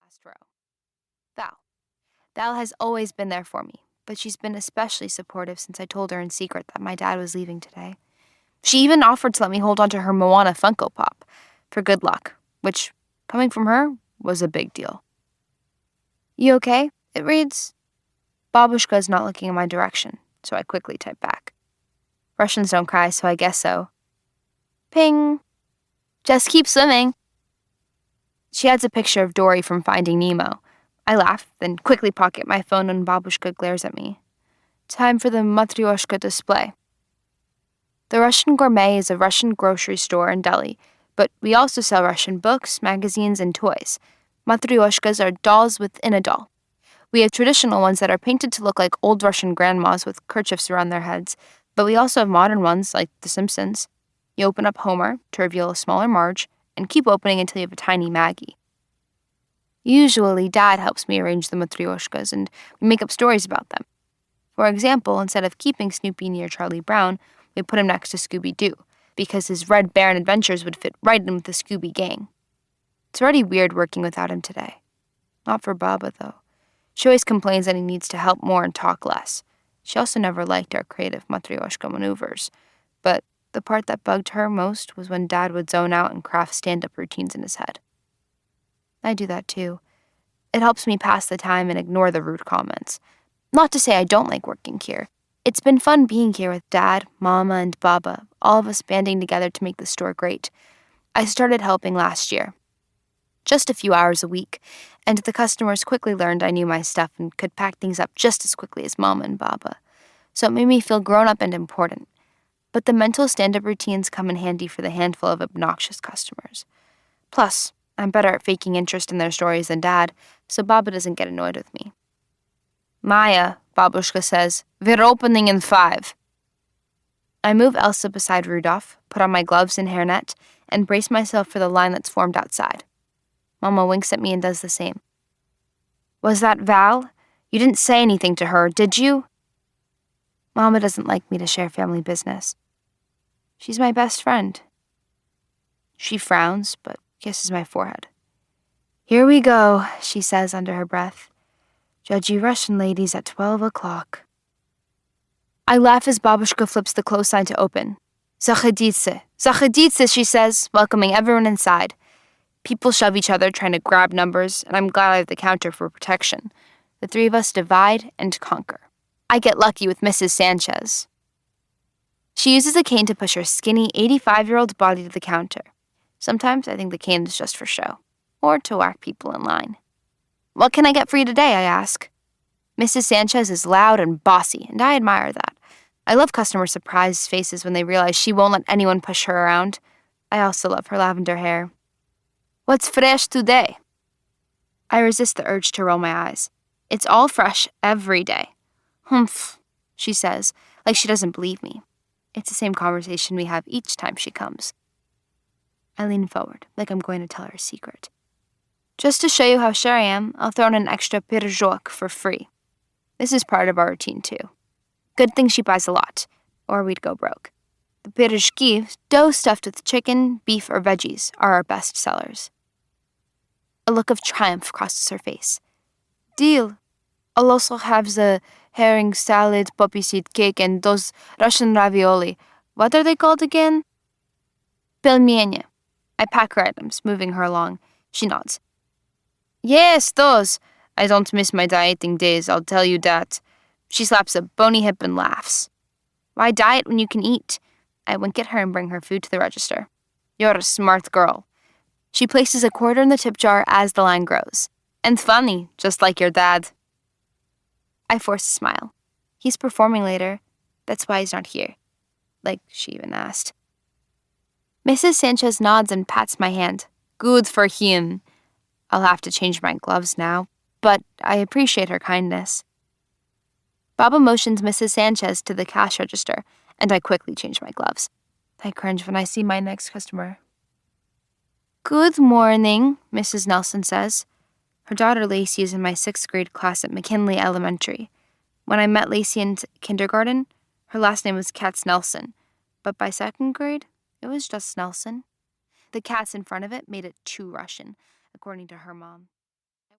last row. Val. Val has always been there for me, but she's been especially supportive since I told her in secret that my dad was leaving today. She even offered to let me hold onto her Moana Funko Pop for good luck, which, coming from her, was a big deal. You okay? It reads. Babushka is not looking in my direction, so I quickly type back. Russians don't cry, so I guess so. Ping. Just keep swimming. She adds a picture of Dory from Finding Nemo. I laugh, then quickly pocket my phone when Babushka glares at me. Time for the Matryoshka display. The Russian Gourmet is a Russian grocery store and deli, but we also sell Russian books, magazines, and toys. Matryoshkas are dolls within a doll. We have traditional ones that are painted to look like old Russian grandmas with kerchiefs around their heads, but we also have modern ones like The Simpsons. You open up Homer to reveal a smaller Marge, and keep opening until you have a tiny Maggie. Usually, Dad helps me arrange the Matryoshkas, and we make up stories about them. For example, instead of keeping Snoopy near Charlie Brown, we put him next to Scooby-Doo, because his Red Baron adventures would fit right in with the Scooby gang. It's already weird working without him today. Not for Baba, though. She always complains that he needs to help more and talk less. She also never liked our creative Matryoshka maneuvers, but the part that bugged her most was when Dad would zone out and craft stand-up routines in his head. I do that too. It helps me pass the time and ignore the rude comments. Not to say I don't like working here. It's been fun being here with Dad, Mama, and Baba, all of us banding together to make the store great. I started helping last year. Just a few hours a week, and the customers quickly learned I knew my stuff and could pack things up just as quickly as Mama and Baba. So it made me feel grown up and important. But the mental stand-up routines come in handy for the handful of obnoxious customers. Plus, I'm better at faking interest in their stories than Dad, so Baba doesn't get annoyed with me. Maya, Babushka says, we're opening in 5. I move Elsa beside Rudolph, put on my gloves and hairnet, and brace myself for the line that's formed outside. Mama winks at me and does the same. Was that Val? You didn't say anything to her, did you? Mama doesn't like me to share family business. She's my best friend. She frowns, but kisses my forehead. Here we go, she says under her breath. Judgy Russian ladies at 12 o'clock. I laugh as Babushka flips the close sign to open. Zakhaditse, Zakhaditse, she says, welcoming everyone inside. People shove each other, trying to grab numbers, and I'm glad I have the counter for protection. The three of us divide and conquer. I get lucky with Mrs. Sanchez. She uses a cane to push her skinny, 85-year-old body to the counter. Sometimes I think the cane is just for show, or to whack people in line. What can I get for you today, I ask. Mrs. Sanchez is loud and bossy, and I admire that. I love customer surprised faces when they realize she won't let anyone push her around. I also love her lavender hair. What's fresh today? I resist the urge to roll my eyes. It's all fresh every day. Humph, she says, like she doesn't believe me. It's the same conversation we have each time she comes. I lean forward, like I'm going to tell her a secret. Just to show you how sure I am, I'll throw in an extra pirozhok for free. This is part of our routine, too. Good thing she buys a lot, or we'd go broke. The pirozhki, dough stuffed with chicken, beef, or veggies, are our best sellers. A look of triumph crosses her face. Deal. I'll also have the herring salad, poppy seed cake, and those Russian ravioli. What are they called again? Pelmeni. I pack her items, moving her along. She nods. Yes, those. I don't miss my dieting days, I'll tell you that. She slaps a bony hip and laughs. Why diet when you can eat? I wink at her and bring her food to the register. You're a smart girl. She places a quarter in the tip jar as the line grows. And funny, just like your dad. I force a smile. He's performing later. That's why he's not here. Like she even asked. Mrs. Sanchez nods and pats my hand. Good for him. I'll have to change my gloves now, but I appreciate her kindness. Baba motions Mrs. Sanchez to the cash register, and I quickly change my gloves. I cringe when I see my next customer. Good morning, Mrs. Nelson says. Her daughter Lacey is in my 6th grade class at McKinley Elementary. When I met Lacey in kindergarten, her last name was Katz-Nelson, but by 2nd grade, it was just Nelson. The Katz in front of it made it too Russian, according to her mom.